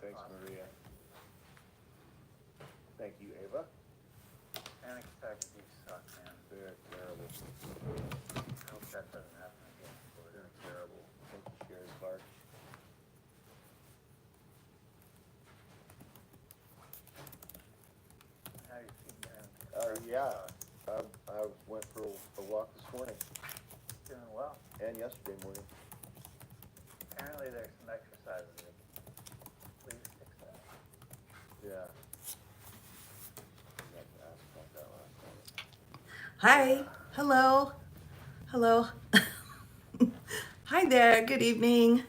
Thanks, Maria. Thank you, Ava. Panic attacks do suck, man. They're terrible. I hope that doesn't happen again. They're terrible. Thank you, Sherry Clark. How do you feel, man? Yeah, I went for a walk this morning Doing well. and yesterday morning. Apparently there's some exercises that please fix that. Yeah. I had to ask about that last night. Hi. Hello. Hello. Hi there. Good evening.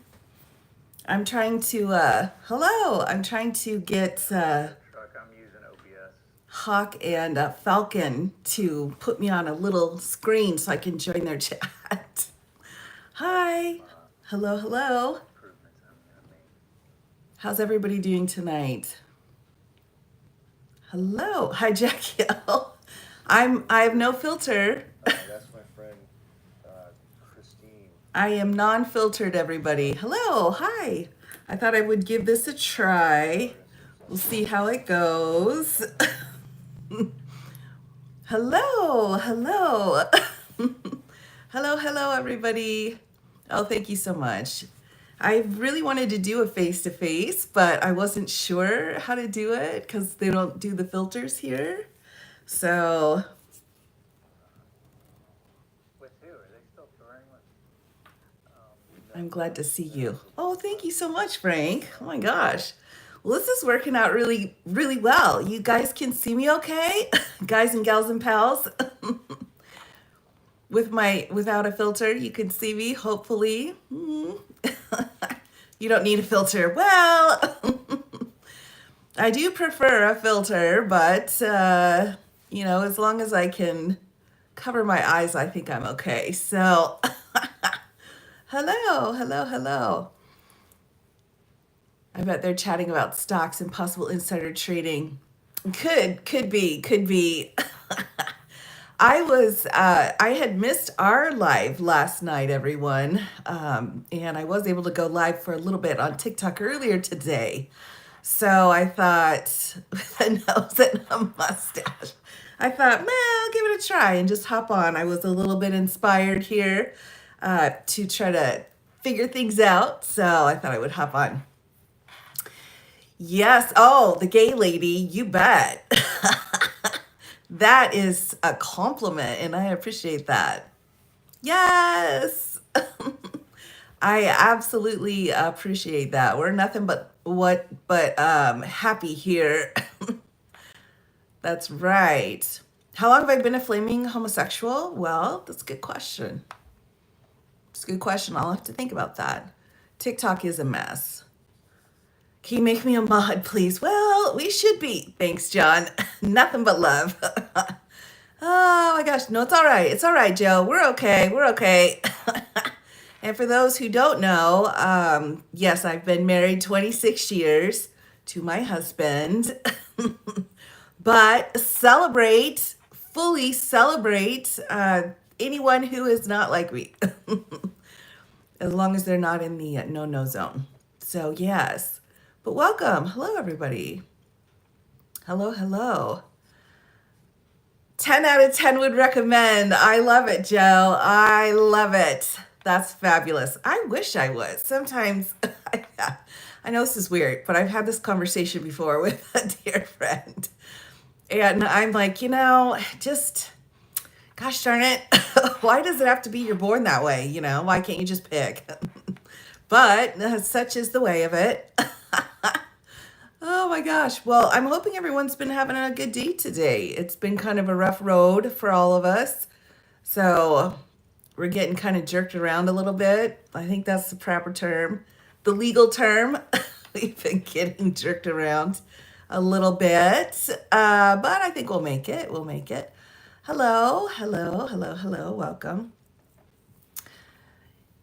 I'm trying to get Truck, I'm using OBS. Hawk and Falcon to put me on a little screen so I can join their chat. Hi. Hello, hello. Improvements I'm gonna make. How's everybody doing tonight? Hello. Hi, Jackie. I have no filter. That's my friend, Christine. I am non-filtered, everybody. Hello, hi. I thought I would give this a try. We'll see how it goes. Hello, hello. Hello, hello, everybody. Oh, thank you so much. I really wanted to do a face-to-face, but I wasn't sure how to do it because they don't do the filters here. So With who? Are they still touring with? I'm glad to see you. Oh, thank you so much, Frank. Oh my gosh. Well, this is working out really, really well. You guys can see me okay? Guys and gals and pals. Without a filter, you can see me, hopefully. You don't need a filter. Well, I do prefer a filter, but as long as I can cover my eyes, I think I'm okay. So, hello, hello, hello. I bet they're chatting about stocks and possible insider trading. Could be. I had missed our live last night, everyone. And I was able to go live for a little bit on TikTok earlier today. So I thought, with a nose and a mustache, I thought, man, I'll give it a try and just hop on. I was a little bit inspired here to try to figure things out. So I thought I would hop on. Yes. Oh, the gay lady, you bet. That is a compliment, and I appreciate that. Yes. I absolutely appreciate that. We're nothing but happy here. That's right. How long have I been a flaming homosexual? Well, that's a good question. It's a good question. I'll have to think about that. TikTok is a mess. Can you make me a mod, please? Well, we should be. Thanks, John. Nothing but love. Oh my gosh. No, it's all right. It's all right, Joe. We're okay. We're okay. And for those who don't know, yes, I've been married 26 years to my husband. But fully celebrate anyone who is not like me. As long as they're not in the no zone. So, yes. But welcome. Hello, everybody. Hello, hello. 10 out of 10 would recommend. I love it, Joe. I love it. That's fabulous. I wish I was. Sometimes, I know this is weird, but I've had this conversation before with a dear friend. And I'm like, just, gosh darn it. Why does it have to be you're born that way? Why can't you just pick? But such is the way of it. Oh my gosh. Well, I'm hoping everyone's been having a good day today. It's been kind of a rough road for all of us. So we're getting kind of jerked around a little bit. I think that's the proper term, the legal term. We've been getting jerked around a little bit, but I think we'll make it. We'll make it. Hello, hello, hello, hello. Welcome.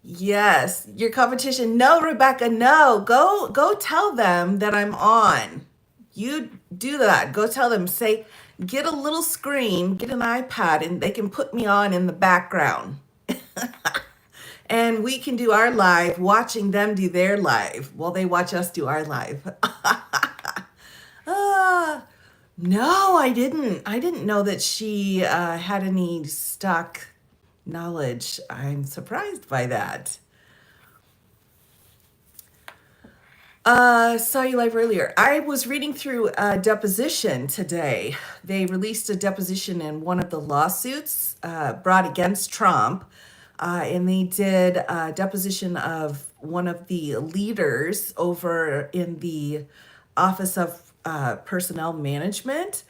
Yes, your competition. No, Rebecca, no. Go tell them that I'm on. You do that. Go tell them, say, get a little screen, get an iPad, and they can put me on in the background. And we can do our live watching them do their live while they watch us do our live. Ah, no, I didn't. I didn't know that she had any stock knowledge. I'm surprised by that. Saw you live earlier. I was reading through a deposition today. They released a deposition in one of the lawsuits brought against Trump. And they did a deposition of one of the leaders over in the Office of Personnel Management.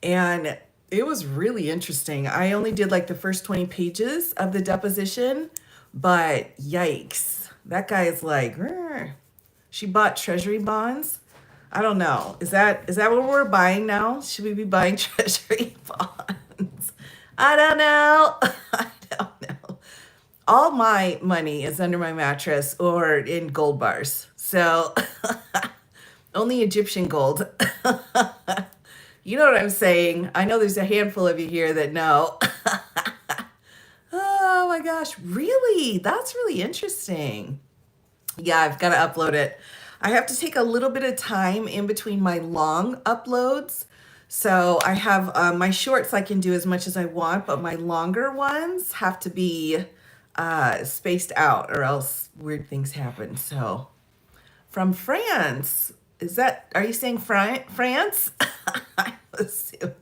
And it was really interesting. I only did like the first 20 pages of the deposition, but yikes. That guy is like, "Rrr." She bought treasury bonds. I don't know. Is that what we're buying now? Should we be buying treasury bonds? I don't know. I don't know. All my money is under my mattress or in gold bars. So only Egyptian gold. You know what I'm saying? I know there's a handful of you here that know. Oh my gosh, really? That's really interesting. Yeah, I've got to upload it. I have to take a little bit of time in between my long uploads. So I have my shorts I can do as much as I want, but my longer ones have to be spaced out or else weird things happen. So from France, are you saying France? I assume.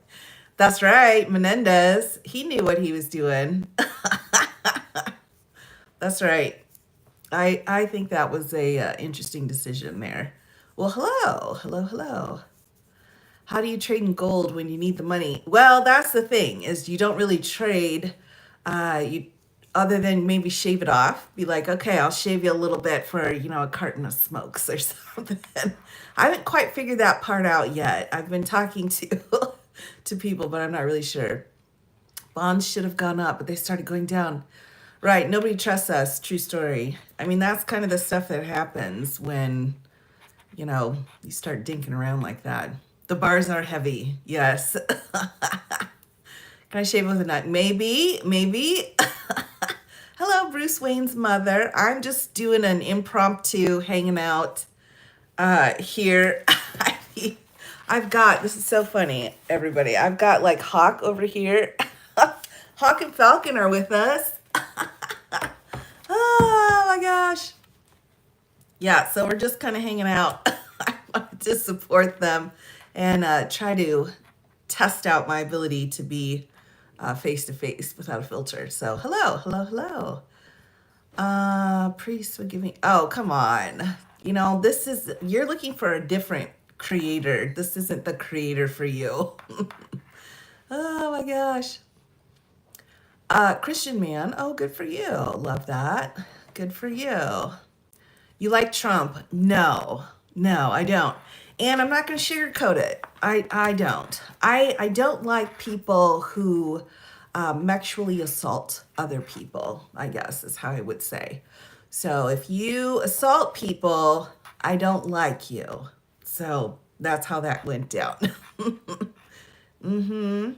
That's right, Menendez. He knew what he was doing. That's right. I think that was a interesting decision there. Well, hello. How do you trade in gold when you need the money? Well, that's the thing is you don't really trade, you other than maybe shave it off. Be like, okay, I'll shave you a little bit for a carton of smokes or something. I haven't quite figured that part out yet. I've been talking to to people, but I'm not really sure. Bonds should have gone up, but they started going down. Right. Nobody trusts us. True story. I mean, that's kind of the stuff that happens when, you start dinking around like that. The bars are heavy. Yes. Can I shave with a knife? Maybe. Hello, Bruce Wayne's mother. I'm just doing an impromptu hanging out here. This is so funny, everybody. I've got like Hawk over here. Hawk and Falcon are with us. Oh my gosh. Yeah, so we're just kind of hanging out. I wanted to support them and try to test out my ability to be face to face without a filter. So hello. Priest would give me, oh, come on. You're looking for a different creator. This isn't the creator for you. Oh my gosh. Christian man. Oh, good for you. Love that. Good for you. You like Trump? No, I don't. And I'm not going to sugarcoat it. I don't. I don't like people who sexually assault other people, I guess is how I would say. So if you assault people, I don't like you. So that's how that went down. Mm-hmm.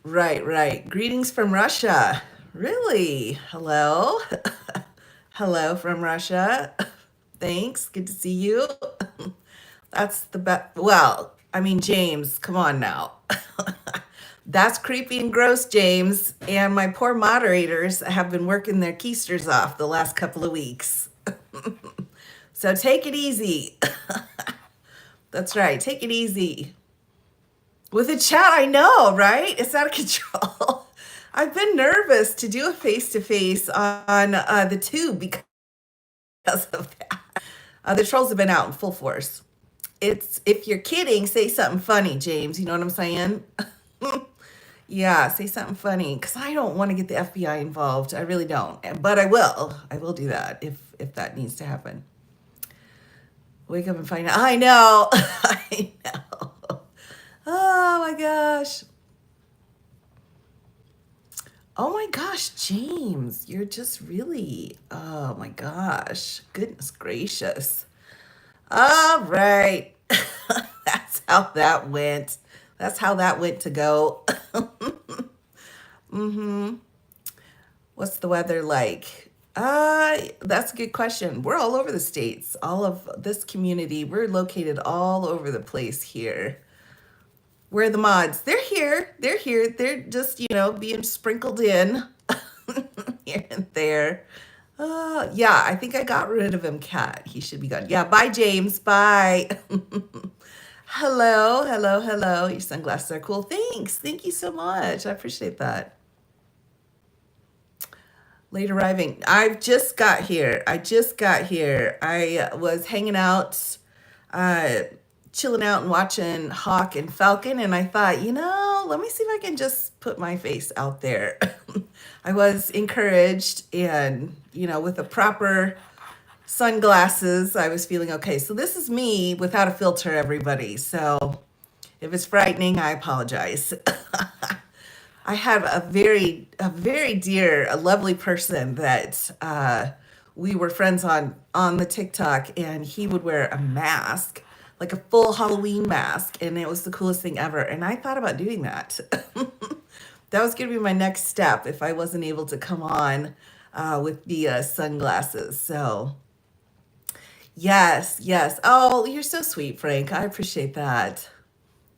Right. Greetings from Russia. Really? Hello? Hello from Russia. Thanks. Good to see you. That's the best. Well, I mean, James, come on now. That's creepy and gross, James. And my poor moderators have been working their keisters off the last couple of weeks. So take it easy. That's right. Take it easy. With the chat, I know, right? It's out of control. I've been nervous to do a face-to-face on the tube because of that. The trolls have been out in full force. If you're kidding, say something funny, James. You know what I'm saying? Yeah, say something funny because I don't want to get the FBI involved. I really don't. But I will. I will do that if that needs to happen. Wake up and find out. I know. I know. Oh my gosh. Oh my gosh, James, you're just really, oh my gosh, goodness gracious. All right. That's how that went. That's how that went to go. Mm-hmm. What's the weather like? That's a good question. We're all over the states. All of this community, we're located all over the place here. Where are the mods? They're here. They're here. They're just, being sprinkled in here and there. Yeah, I think I got rid of him, Cat. He should be gone. Yeah, bye, James. Bye. Hello, hello, hello. Your sunglasses are cool. Thanks. Thank you so much. I appreciate that. Late arriving. I've just got here. I just got here. I was hanging out, uh, chilling out and watching Hawk and Falcon, and I thought, let me see if I can just put my face out there. I was encouraged, and with the proper sunglasses, I was feeling okay. So this is me without a filter, everybody. So if it's frightening, I apologize. I have a very dear, a lovely person that we were friends on the TikTok, and he would wear a mask, like a full Halloween mask, and it was the coolest thing ever. And I thought about doing that. That was going to be my next step if I wasn't able to come on with the sunglasses. So yes, yes. Oh, you're so sweet, Frank. I appreciate that.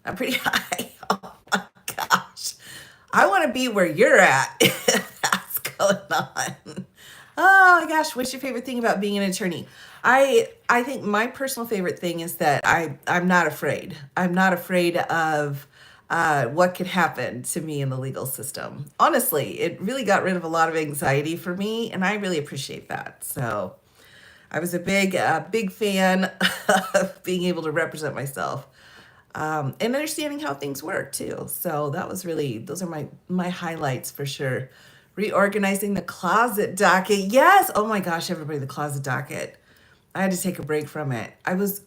I'm pretty high. Oh my gosh. I want to be where you're at. If that's going on. Oh my gosh, what's your favorite thing about being an attorney? I think my personal favorite thing is that I'm not afraid. I'm not afraid of what could happen to me in the legal system. Honestly, it really got rid of a lot of anxiety for me, and I really appreciate that. So I was a big fan of being able to represent myself. And understanding how things work too. So those are my highlights for sure. Reorganizing the closet docket. Yes. Oh my gosh, everybody, the closet docket. I had to take a break from it.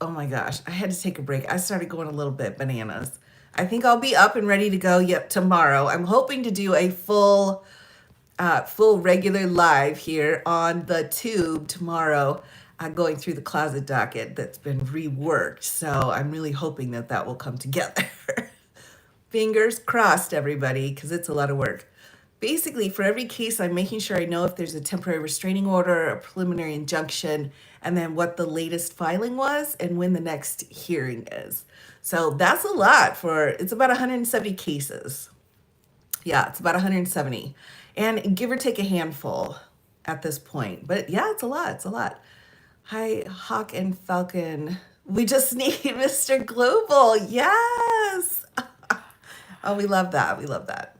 Oh my gosh, I had to take a break. I started going a little bit bananas. I think I'll be up and ready to go tomorrow. I'm hoping to do a full regular live here on the tube tomorrow, going through the closet docket that's been reworked. So I'm really hoping that will come together. Fingers crossed, everybody, because it's a lot of work. Basically, for every case, I'm making sure I know if there's a temporary restraining order, a preliminary injunction, and then what the latest filing was and when the next hearing is. So that's a lot it's about 170 cases. Yeah, it's about 170. And give or take a handful at this point. But yeah, it's a lot. It's a lot. Hi, Hawk and Falcon. We just need Mr. Global. Yes. Oh, we love that. We love that.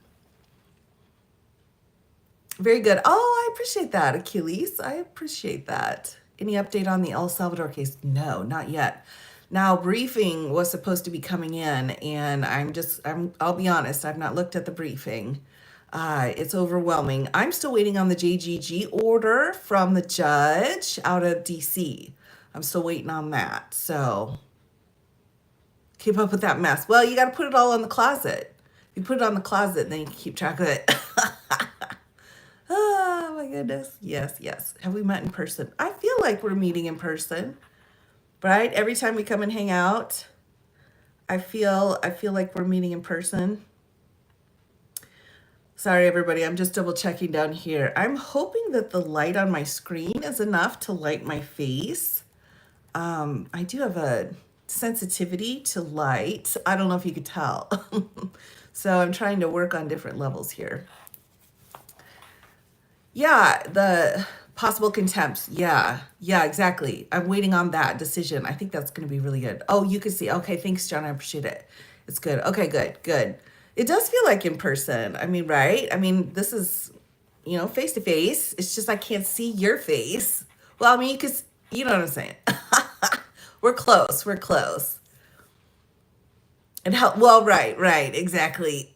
Very good. Oh, I appreciate that, Achilles. I appreciate that. Any update on the El Salvador case? No, not yet. Now, briefing was supposed to be coming in, and I'll be honest, I've not looked at the briefing. It's overwhelming. I'm still waiting on the JGG order from the judge out of DC. I'm still waiting on that. So keep up with that mess. Well, you got to put it all in the closet. If you put it on the closet, then you can keep track of it. Oh my goodness. Yes, yes. Have we met in person? I feel like we're meeting in person, right? Every time we come and hang out, I feel like we're meeting in person. Sorry, everybody. I'm just double checking down here. I'm hoping that the light on my screen is enough to light my face. I do have a sensitivity to light. I don't know if you could tell. So I'm trying to work on different levels here. Yeah, the possible contempt. Yeah, exactly. I'm waiting on that decision. I think that's going to be really good. Oh, you can see. Okay, thanks, John. I appreciate it. It's good. Okay, good. It does feel like in person. I mean, right? I mean, this is, face to face. It's just I can't see your face. Well, I mean, you know what I'm saying. We're close. And right, exactly.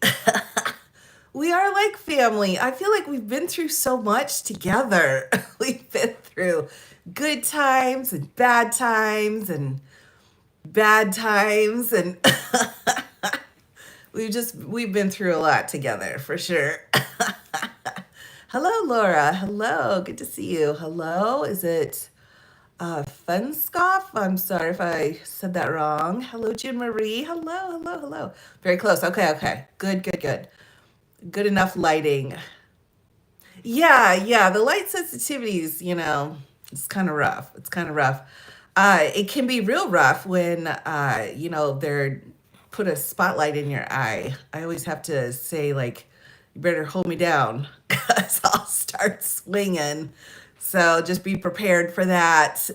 We are like family. I feel like we've been through so much together. We've been through good times and bad times and we've been through a lot together for sure. Hello, Laura. Hello. Good to see you. Hello. Is it Funscoff? I'm sorry if I said that wrong. Hello, Jean Marie. Hello. Very close. Okay. Good enough lighting. Yeah, the light sensitivities, it's kind of rough. It's kind of rough. It can be real rough when, they're put a spotlight in your eye. I always have to say, like, you better hold me down because I'll start swinging. So just be prepared for that.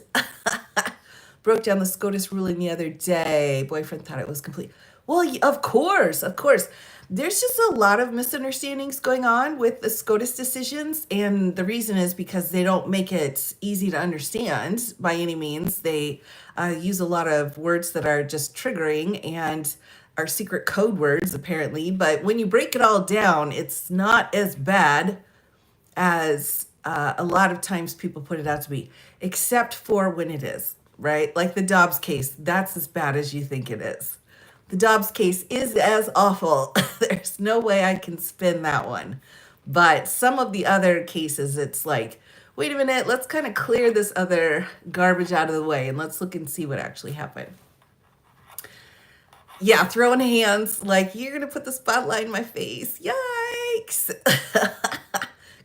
Broke down the SCOTUS ruling the other day. Boyfriend thought it was complete. Well, of course, of course. There's just a lot of misunderstandings going on with the SCOTUS decisions, and the reason is because they don't make it easy to understand by any means. They use a lot of words that are just triggering and are secret code words, apparently. But when you break it all down, it's not as bad as a lot of times people put it out to be, except for when it is, right? Like the Dobbs case, that's as bad as you think it is. The Dobbs case is as awful. There's no way I can spin that one. But some of the other cases, it's like, wait a minute, let's kind of clear this other garbage out of the way and let's look and see what actually happened. Yeah, throwing hands like you're going to put the spotlight in my face. Yikes.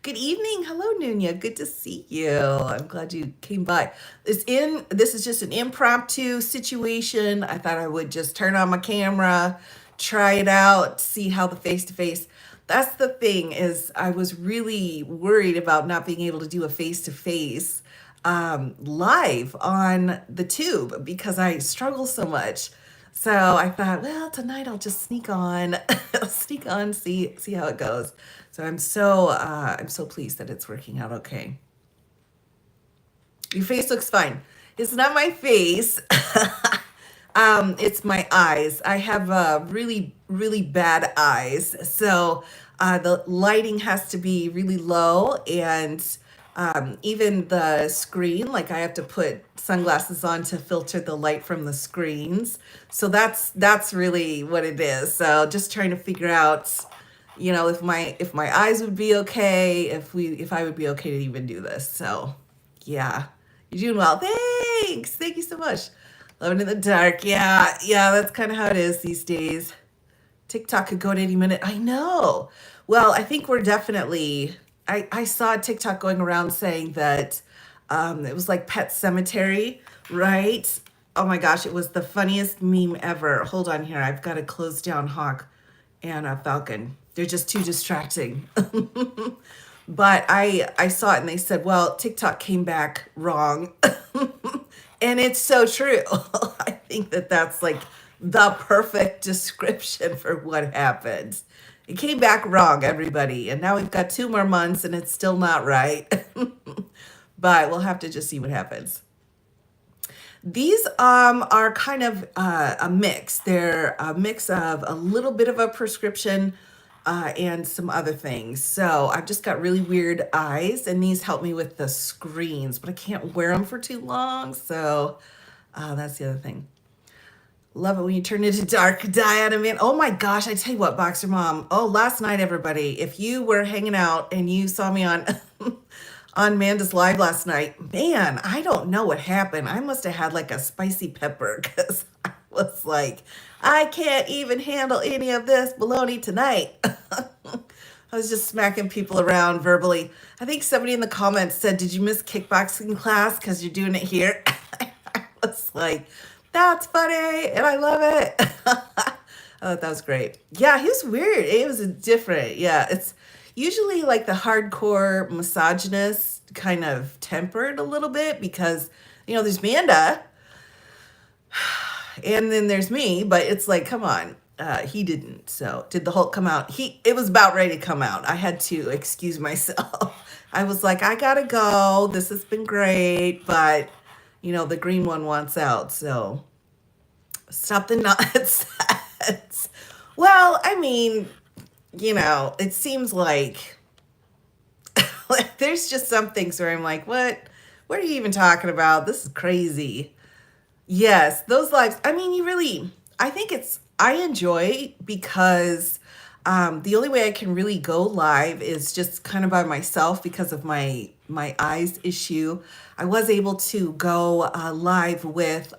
Good evening. Hello, Nunya. Good to see you. I'm glad you came by. This is just an impromptu situation. I thought I would just turn on my camera, try it out, see how the face-to-face. That's the thing is I was really worried about not being able to do a face-to-face live on the tube because I struggle so much. So I thought, well, tonight I'll just sneak on, see how it goes. So I'm so pleased that it's working out okay. Your face looks fine. It's not my face. It's my eyes. I have really, really bad eyes. So the lighting has to be really low, and even the screen, like I have to put sunglasses on to filter the light from the screens. So that's really what it is. So just trying to figure out, if my eyes would be okay, if I would be okay to even do this. So yeah, you're doing well. Thanks. Thank you so much. Loving in the dark. Yeah, that's kind of how it is these days. TikTok could go at any minute. I know. Well, I think we're definitely, I saw a TikTok going around saying that it was like Pet Cemetery, right? Oh my gosh, it was the funniest meme ever. Hold on here. I've got to close down Hawk and Falcon. They're just too distracting. But I saw it and they said, well, TikTok came back wrong. And it's so true. I think that's like the perfect description for what happened. It came back wrong, everybody. And now we've got 2 more months and it's still not right. But we'll have to just see what happens. These are kind of a mix. They're a mix of a little bit of a prescription and some other things. So I've just got really weird eyes, and these help me with the screens, but I can't wear them for too long. So that's the other thing. Love it when you turn into dark Diana, man. Oh my gosh, I tell you what, Boxer Mom. Oh, last night, everybody, if you were hanging out and you saw me on on Manda's live last night, man, I don't know what happened. I must have had like a spicy pepper because I was like, I can't even handle any of this baloney tonight. I was just smacking people around verbally. I think somebody in the comments said, did you miss kickboxing class because you're doing it here? I was like, that's funny, and I love it. Oh, that was great. Yeah, he was weird. It was different. Yeah, it's usually like the hardcore misogynist kind of tempered a little bit because, there's Manda, and then there's me, but it's like, come on. He didn't. So did the Hulk come out? It was about ready to come out. I had to excuse myself. I was like, I gotta go. This has been great, but the green one wants out. So stop the nonsense. Well, I mean, it seems like there's just some things where I'm like, what are you even talking about? This is crazy. Yes, those lives. I mean, I enjoy because the only way I can really go live is just kind of by myself because of my eyes issue. I was able to go live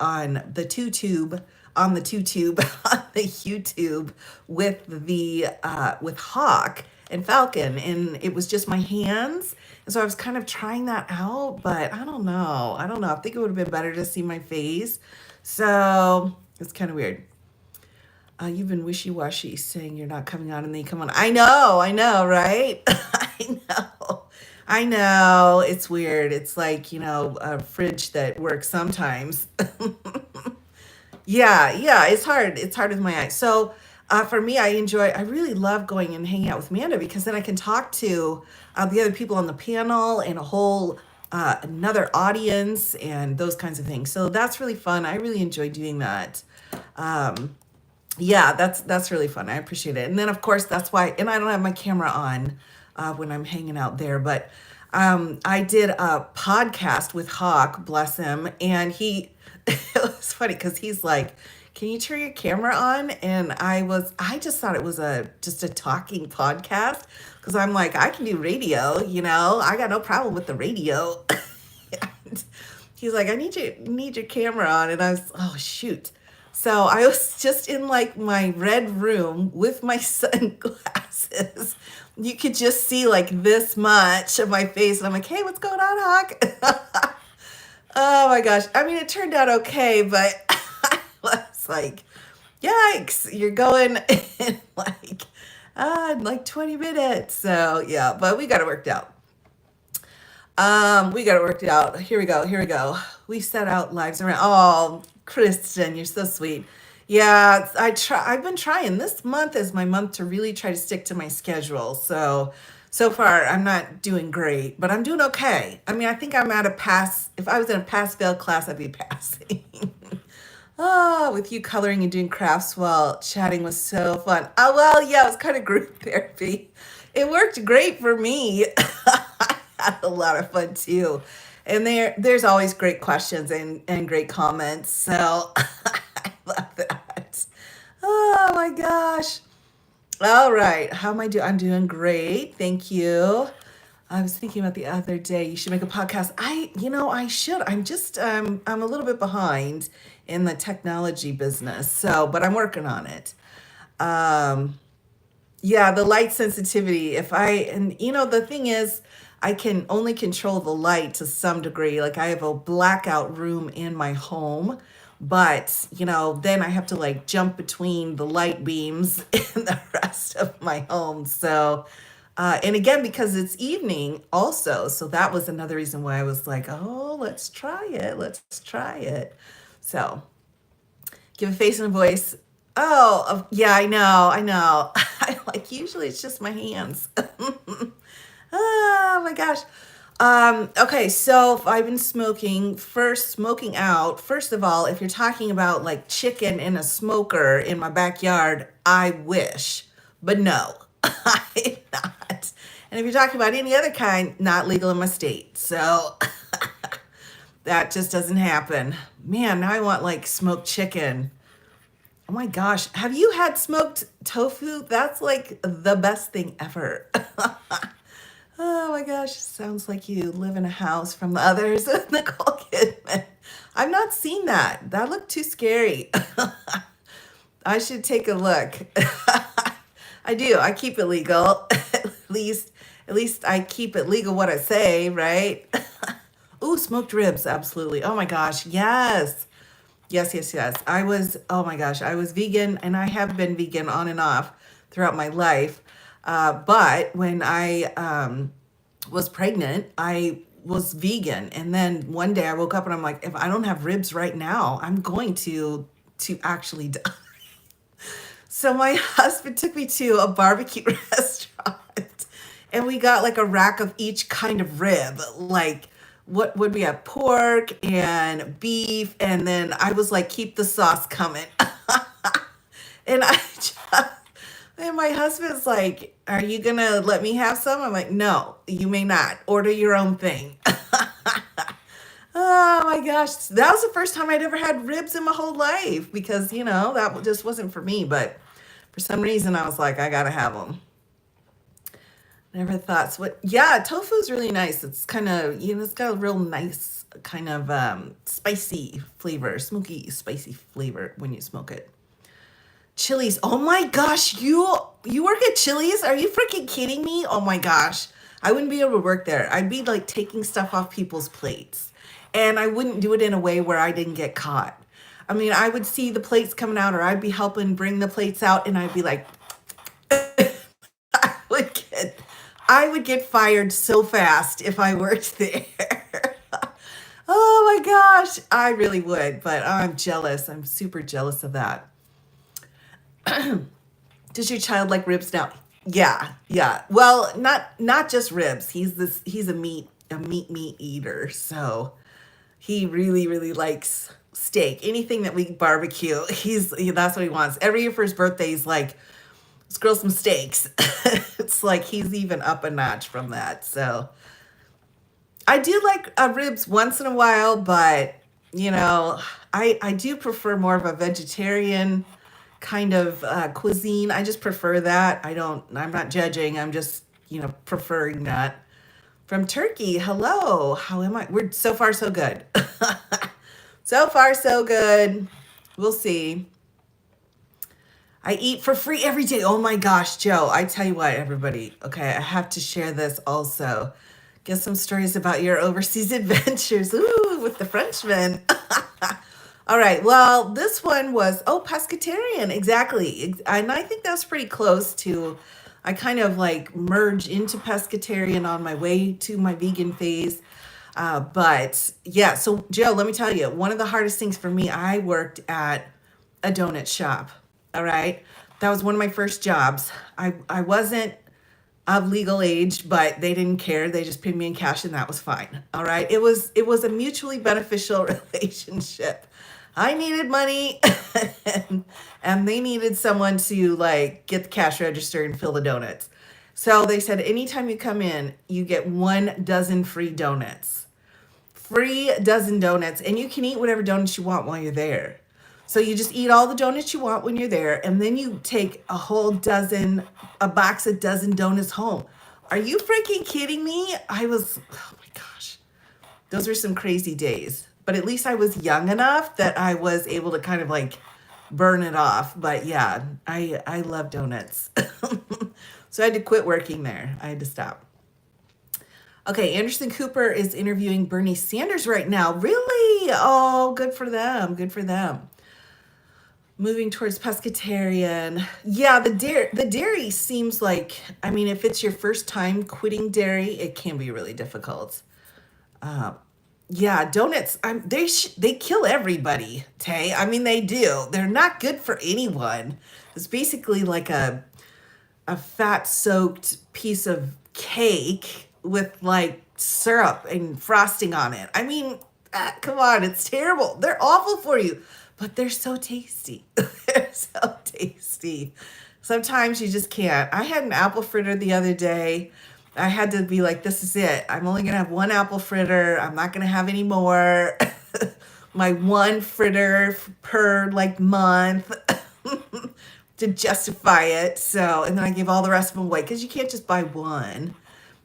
on the YouTube with the YouTube with Hawk, and falcon, and it was just my hands. And so I was kind of trying that out, but I don't know. I don't know. I think it would have been better to see my face. So it's kind of weird. You've been wishy-washy saying you're not coming on and then you come on. I know, right? I know. It's weird. It's like, a fridge that works sometimes. Yeah, it's hard. It's hard with my eyes. So for me, I really love going and hanging out with Amanda because then I can talk to the other people on the panel and a whole another audience and those kinds of things. So that's really fun. I really enjoy doing that. Yeah, that's really fun. I appreciate it. And then of course that's why, and I don't have my camera on when I'm hanging out there, but I did a podcast with Hawk, bless him, and he it was funny because he's like, "Can you turn your camera on?" And I just thought it was just a talking podcast because I'm like, I can do radio, I got no problem with the radio. And he's like, I need your camera on, and I was, oh shoot. So I was just in like my red room with my sunglasses. You could just see like this much of my face. And I'm like, hey, what's going on, Hawk? Oh my gosh. I mean, it turned out okay, but I was like, yikes, you're going in like 20 minutes. So yeah, but we got it worked out. We got it worked out. Here we go. We set out lives around. Oh, Kristen, you're so sweet. Yeah, I've been trying. This month is my month to really try to stick to my schedule. So far I'm not doing great, but I'm doing okay. I mean, I think I'm at a pass. If I was in a pass-fail class, I'd be passing. Oh, with you coloring and doing crafts while chatting was so fun. Oh, well, yeah, it was kind of group therapy. It worked great for me. I had a lot of fun too. And there's always great questions and great comments. So I love that. Oh my gosh. All right. How am I doing? I'm doing great. Thank you. I was thinking about the other day, you should make a podcast. I should. I'm a little bit behind in the technology business. So, but I'm working on it. Um, yeah, the light sensitivity. The thing is, I can only control the light to some degree. Like I have a blackout room in my home, but then I have to like jump between the light beams and the rest of my home. So, and again, because it's evening also. So that was another reason why I was like, oh, let's try it. Let's try it. So give a face and a voice. Oh, yeah, I know. I like, usually it's just my hands. Oh my gosh. Okay, so if I've been smoking out, first of all, if you're talking about like chicken in a smoker in my backyard, I wish, but no, I'm not. And if you're talking about any other kind, not legal in my state. So that just doesn't happen. Man, now I want like smoked chicken. Oh my gosh. Have you had smoked tofu? That's like the best thing ever. Oh my gosh. Sounds like you live in a house from the others. Nicole Kidman. I've not seen that. That looked too scary. I should take a look. I do. I keep it legal. At least I keep it legal what I say, right? Ooh, smoked ribs. Absolutely. Oh my gosh. Yes. Yes. Oh my gosh, I was vegan and I have been vegan on and off throughout my life. But when I was pregnant, I was vegan. And then one day I woke up and I'm like, if I don't have ribs right now, I'm going to actually die. So my husband took me to a barbecue restaurant and we got like a rack of each kind of rib, like what would we have, pork and beef, and then I was like, keep the sauce coming. and and my husband's like, are you gonna let me have some? I'm like, no, you may not. Order your own thing. Oh my gosh, that was the first time I'd ever had ribs in my whole life because that just wasn't for me, but for some reason I was like, I gotta have them. Never thought. So yeah, tofu is really nice. It's kind of, it's got a real nice kind of spicy flavor, smoky, spicy flavor when you smoke it. Chili's. Oh my gosh, you work at Chili's? Are you freaking kidding me? Oh my gosh. I wouldn't be able to work there. I'd be like taking stuff off people's plates. And I wouldn't do it in a way where I didn't get caught. I mean, I would see the plates coming out, or I'd be helping bring the plates out, and I'd be like, I would get I would get fired so fast if I worked there. Oh my gosh, I really would, but I'm jealous. I'm super jealous of that. Does your child like ribs now? Yeah, yeah. Well, not just ribs. He's a meat eater. So he really likes steak. Anything that we barbecue, that's what he wants. Every year for his birthday, he's like, let's grill some steaks. It's like he's even up a notch from that. So I do like ribs once in a while, but I do prefer more of a vegetarian kind of cuisine. I just prefer that. I'm not judging. I'm just, preferring that. From Turkey, hello. How am I? We're so far so good. So far so good. We'll see. I eat for free every day. Oh my gosh, Joe. I tell you what, everybody. Okay, I have to share this also. Get some stories about your overseas adventures. Ooh, with the Frenchman. All right. Well, this one was, pescatarian. Exactly. And I think that's pretty close to, I kind of like merge into pescatarian on my way to my vegan phase. But yeah, so Joe, let me tell you, one of the hardest things for me, I worked at a donut shop. All right. That was one of my first jobs. I wasn't of legal age, but they didn't care. They just paid me in cash and that was fine. All right. It was a mutually beneficial relationship. I needed money and they needed someone to like get the cash register and fill the donuts. So they said, anytime you come in, you get 1 dozen free donuts. Free dozen donuts, and you can eat whatever donuts you want while you're there. So you just eat all the donuts you want when you're there, and then you take a box of dozen donuts home. Are you freaking kidding me? Oh my gosh. Those were some crazy days. But at least I was young enough that I was able to kind of like burn it off. But yeah, I love donuts. So I had to quit working there. I had to stop. Okay, Anderson Cooper is interviewing Bernie Sanders right now. Really? Oh, good for them. Good for them. Moving towards pescatarian. Yeah, the dairy seems like, I mean, if it's your first time quitting dairy, it can be really difficult. Yeah, donuts, they kill everybody, Tay. I mean, they do. They're not good for anyone. It's basically like a fat-soaked piece of cake with like syrup and frosting on it. I mean, come on, it's terrible. They're awful for you, but they're so tasty. They're so tasty. Sometimes you just can't. I had an apple fritter the other day. I had to be like, this is it. I'm only going to have 1 apple fritter. I'm not going to have any more. My 1 fritter per like month to justify it. So, and then I gave all the rest of them away because you can't just buy 1.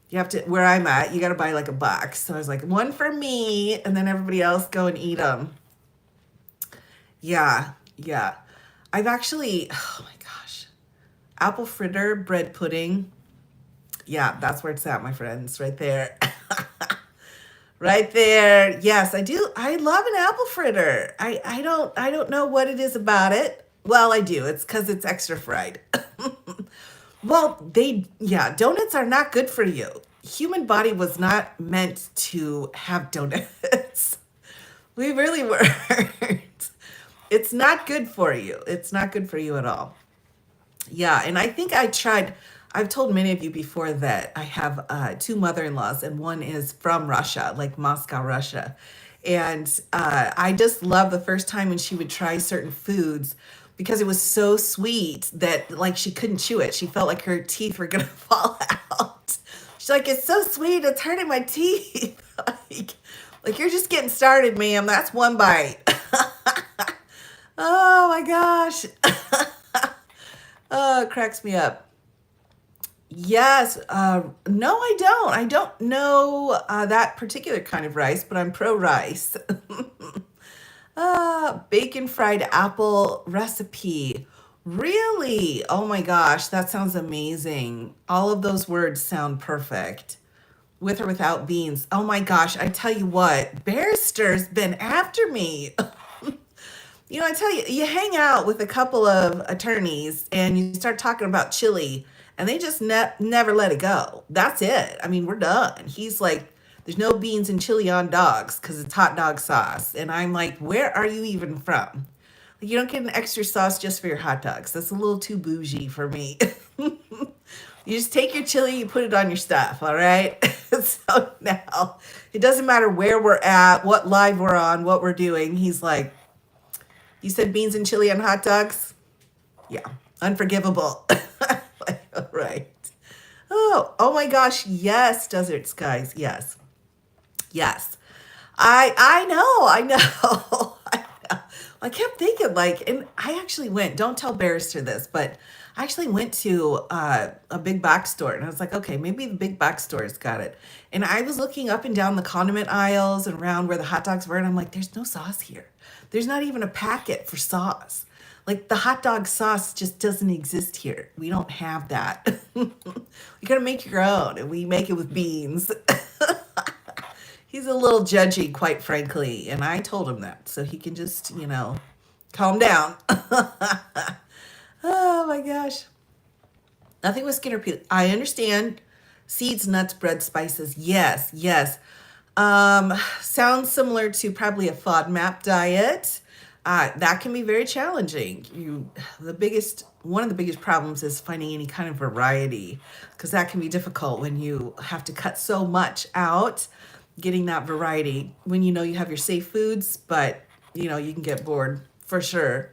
You have to, where I'm at, you got to buy like a box. So I was like, 1 for me, and then everybody else go and eat them. Yeah, yeah. I've actually, oh my gosh, apple fritter, bread pudding. Yeah, that's where it's at, my friends, right there. Right there. Yes, I do. I love an apple fritter. I don't know what it is about it. Well, I do. It's because it's extra fried. Well, donuts are not good for you. Human body was not meant to have donuts. We really weren't. It's not good for you. It's not good for you at all. Yeah, and I think I've told many of you before that I have 2 mother-in-laws, and one is from Russia, like Moscow, Russia. And I just love the first time when she would try certain foods because it was so sweet that like she couldn't chew it. She felt like her teeth were gonna fall out. She's like, it's so sweet, it's hurting my teeth. like you're just getting started, ma'am. That's 1 bite. Oh my gosh. Oh, it cracks me up. Yes. No, I don't. I don't know that particular kind of rice, but I'm pro rice. Bacon fried apple recipe. Really? Oh my gosh, that sounds amazing. All of those words sound perfect. With or without beans. Oh my gosh, I tell you what, Barrister's been after me. You know, I tell you, you hang out with a couple of attorneys and you start talking about chili and they just never let it go. That's it. I mean, we're done. He's like, there's no beans and chili on dogs because it's hot dog sauce. And I'm like, where are you even from? Like, you don't get an extra sauce just for your hot dogs. That's a little too bougie for me. You just take your chili, you put it on your stuff, all right? So now it doesn't matter where we're at, what live we're on, what we're doing. He's like, you said beans and chili on hot dogs? Yeah, unforgivable. Like, all right. Oh my gosh, yes, desert skies, yes. Yes. I know. I know. I kept thinking like, and I actually went, don't tell Barrister this, but I actually went to a big box store and I was like, okay, maybe the big box store's got it. And I was looking up and down the condiment aisles and around where the hot dogs were, and I'm like, there's no sauce here. There's not even a packet for sauce. Like the hot dog sauce just doesn't exist here. We don't have that. You gotta make your own, and we make it with beans. He's a little judgy, quite frankly, and I told him that so he can just, calm down. Oh my gosh. Nothing with Skinner peel. I understand. Seeds, nuts, bread, spices. Yes, yes. Sounds similar to probably a FODMAP diet. That can be very challenging. One of the biggest problems is finding any kind of variety, because that can be difficult when you have to cut so much out, getting that variety when you have your safe foods, but you can get bored for sure.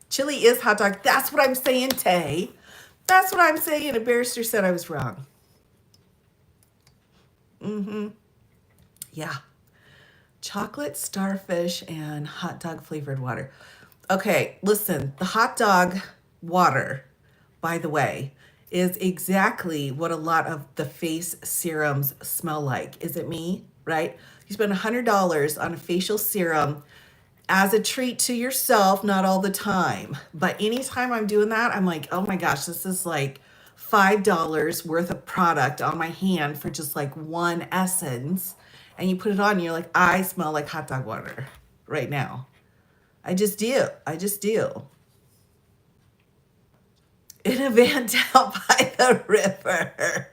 Chili is hot dog. That's what I'm saying, Tay. That's what I'm saying. And Barrister said I was wrong. Yeah. Chocolate, starfish, and hot dog flavored water. Okay, listen, the hot dog water, by the way, is exactly what a lot of the face serums smell like. Is it me? Right? You spend $100 on a facial serum as a treat to yourself, not all the time. But anytime I'm doing that, I'm like, oh my gosh, this is like $5 worth of product on my hand for just like one essence. And you put it on, and you're like, I smell like hot dog water right now. I just do. I just do. In a van down by the river.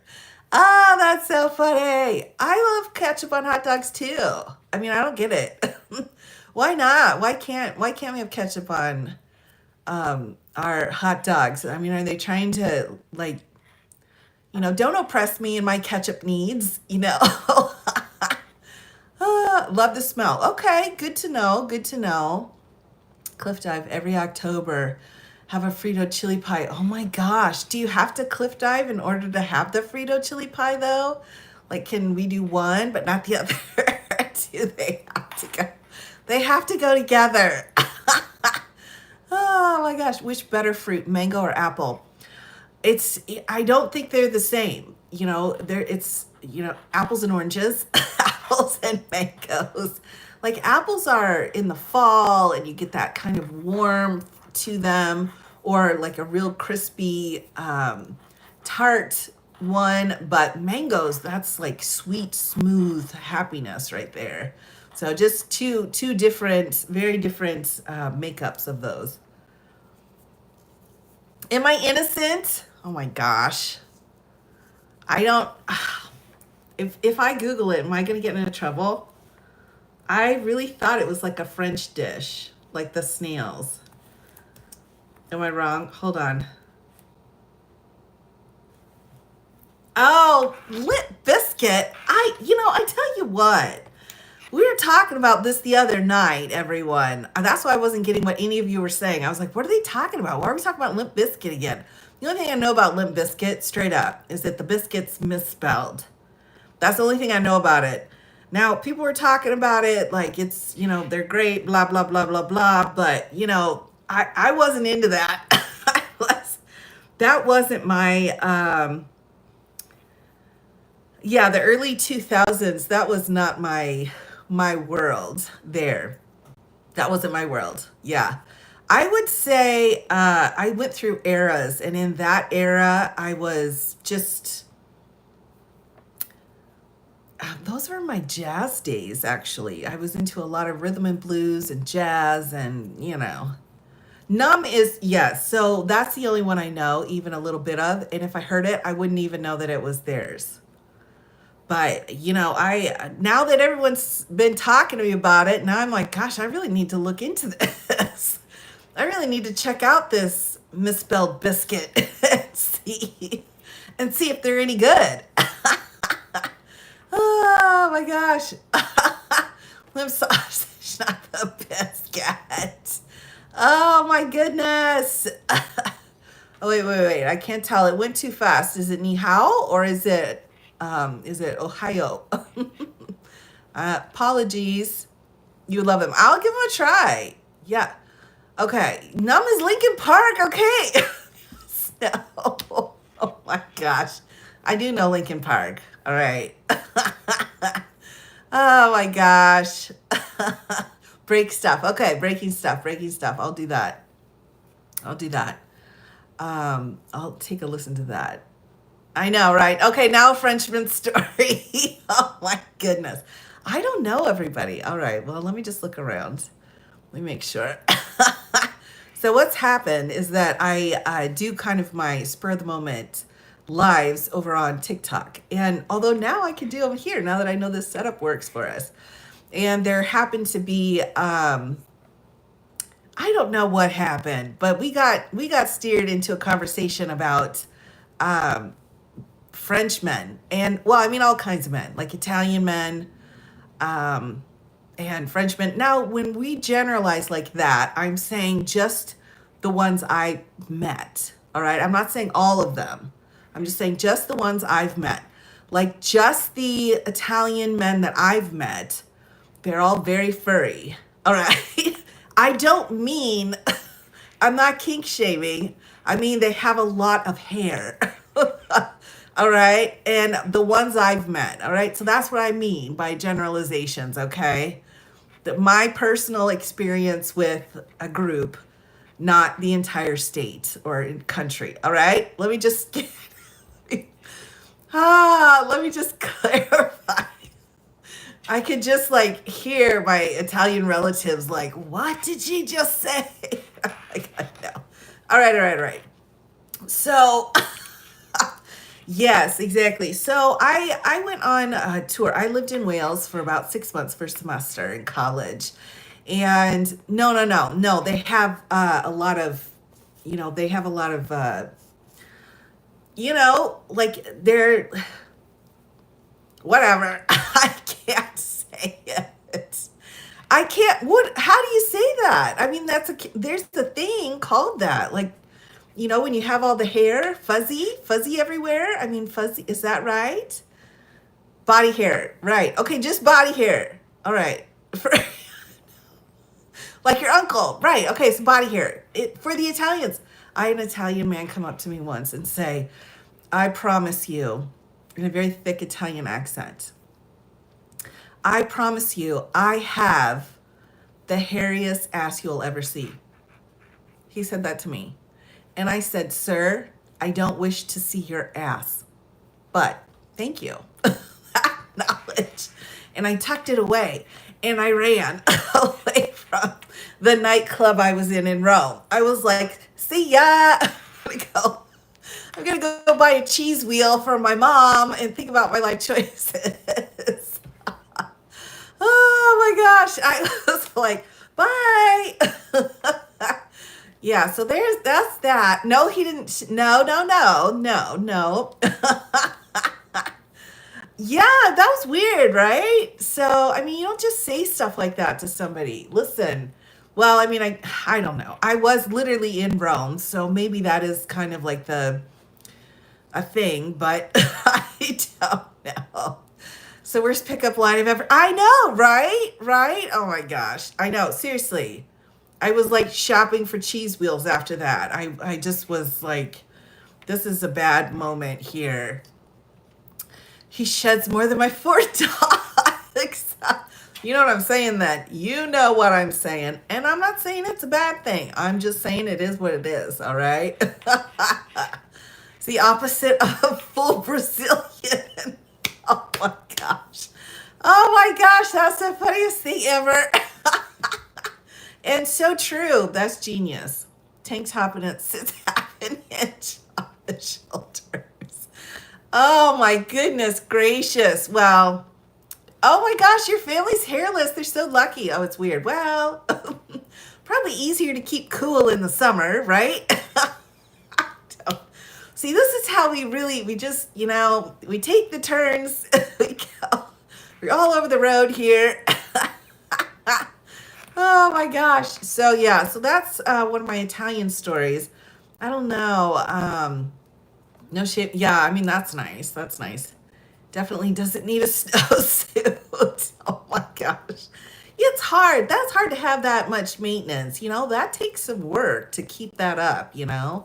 Ah, that's so funny. I love ketchup on hot dogs too. I mean, I don't get it. Why not? Why can't we have ketchup on our hot dogs? I mean, are they trying to don't oppress me and my ketchup needs, Love the smell. Okay, good to know. Good to know. Cliff dive every October. Have a Frito chili pie. Oh my gosh. Do you have to cliff dive in order to have the Frito chili pie though? Like, can we do one but not the other? Do they have to go? They have to go together. Oh my gosh. Which better fruit, mango or apple? I don't think they're the same. Apples and oranges, apples and mangoes. Like apples are in the fall and you get that kind of warmth to them, or like a real crispy tart one, but mangoes, that's like sweet, smooth happiness right there. So just two different, very different makeups of those. Am I innocent? Oh my gosh. I don't, if I Google it, am I going to get into trouble? I really thought it was like a French dish, like the snails. Am I wrong? Hold on. Oh, Lit Biscuit. I tell you what. We were talking about this the other night, everyone. That's why I wasn't getting what any of you were saying. I was like, what are they talking about? Why are we talking about Limp Biscuit again? The only thing I know about Limp Biscuit, straight up, is that the biscuit's misspelled. That's the only thing I know about it. Now, people were talking about it like it's, they're great, blah, blah, blah, blah, blah. But, I wasn't into that. That wasn't my, the early 2000s, that was not my world there. That wasn't my world. Yeah. I would say I went through eras, and in that era, I was just those were my jazz days. Actually, I was into a lot of rhythm and blues and jazz, and Numb is yes. So that's the only one I know even a little bit of, and if I heard it, I wouldn't even know that it was theirs. But I now that everyone's been talking to me about it, now I'm like, gosh, I really need to look into this. I really need to check out this misspelled biscuit and see if they're any good. Oh my gosh. Limb sausage, not the biscuit. Oh my goodness. Oh wait. I can't tell. It went too fast. Is it ni hao or is it Ohio? Apologies. You would love him. I'll give him a try. Yeah. Okay. Numb is Lincoln Park. Okay. No. Oh my gosh. I do know Lincoln Park. All right. Oh my gosh. Break stuff. Okay. Breaking stuff. I'll do that. I'll take a listen to that. I know, right? Okay, now a Frenchman story. Oh my goodness. I don't know everybody. All right, well, let me just look around. Let me make sure. So what's happened is that I do kind of my spur of the moment lives over on TikTok. And although now I can do them here, now that I know this setup works for us. And there happened to be I don't know what happened, but we got steered into a conversation about French men, and well, I mean all kinds of men, like Italian men, and French men. Now, when we generalize like that, I'm saying just the ones I met. All right, I'm not saying all of them. I'm just saying just the ones I've met. Like just the Italian men that I've met, they're all very furry. All right. I don't mean, I'm not kink shaming. I mean, they have a lot of hair. All right. And the ones I've met. All right. So that's what I mean by generalizations. Okay. My personal experience with a group, not the entire state or country. All right. Let me just, let me just clarify. I could just like hear my Italian relatives like, what did she just say? Like, I know. All right. So, yes, exactly. So I went on a tour. I lived in Wales for about 6 months, first semester in college. And no. They have a lot of, like they're, whatever. I can't say it. I can't. How do you say that? I mean, there's the thing called that. Like, when you have all the hair, fuzzy everywhere. I mean, fuzzy. Is that right? Body hair. Right. Okay. Just body hair. All right. Like your uncle. Right. Okay. So body hair. For the Italians. I had an Italian man come up to me once and say, I promise you, in a very thick Italian accent, I promise you, I have the hairiest ass you'll ever see. He said that to me. And I said, sir, I don't wish to see your ass, but thank you. Knowledge. And I tucked it away and I ran away from the nightclub I was in Rome. I was like, see ya. I'm gonna go buy a cheese wheel for my mom and think about my life choices. Oh my gosh. I was like, bye. Yeah, so that's that. No, he didn't. No. Yeah, that was weird, right? So, I mean, you don't just say stuff like that to somebody. Listen, well, I mean, I don't know. I was literally in Rome, so maybe that is kind of like a thing, but I don't know. So worst pickup line I've ever. I know, right? Oh my gosh, I know. Seriously, I was like shopping for cheese wheels after that. I just was like, this is a bad moment here. He sheds more than my 4 dogs. You know what I'm saying? That you know what I'm saying. And I'm not saying it's a bad thing. I'm just saying it is what it is. All right. It's the opposite of full Brazilian. Oh my gosh. Oh my gosh. That's the funniest thing ever. And so true. That's genius. Tank top and it sits half an inch on the shoulders. Oh my goodness gracious. Well, oh my gosh, your family's hairless. They're so lucky. Oh, it's weird. Well, probably easier to keep cool in the summer, right? See, this is how we just, we take the turns. We go. We're all over the road here. Oh my gosh. So yeah, so that's one of my Italian stories. I don't know. No shit. Yeah, I mean that's nice. That's nice. Definitely doesn't need a snowsuit. Oh my gosh. It's hard. That's hard to have that much maintenance. That takes some work to keep that up. Yeah.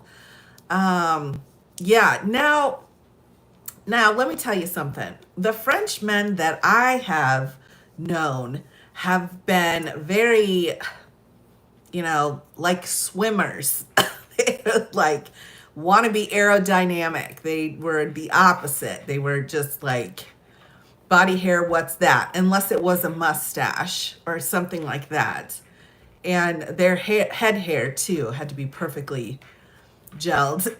Now let me tell you something. The Frenchmen that I have known have been very, like swimmers. They're like want to be aerodynamic. They were the opposite. They were just like body hair, what's that? Unless it was a mustache or something like that. And their head hair too had to be perfectly gelled.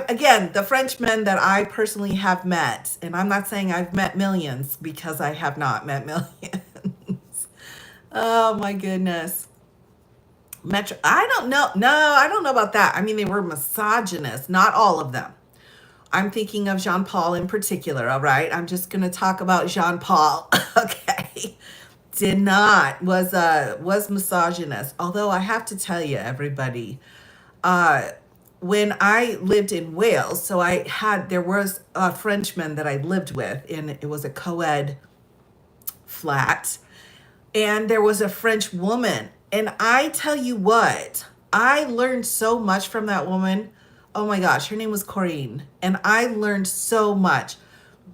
Again, the Frenchmen that I personally have met, and I'm not saying I've met millions because I have not met millions. Oh my goodness. I don't know. No, I don't know about that. I mean, they were misogynist, not all of them. I'm thinking of Jean Paul in particular, all right? I'm just going to talk about Jean Paul. Okay. Was misogynist. Although I have to tell you, everybody, when I lived in Wales, so there was a Frenchman that I lived with, and it was a co-ed flat, and there was a French woman. And I tell you what, I learned so much from that woman. Oh my gosh, her name was Corinne. And I learned so much.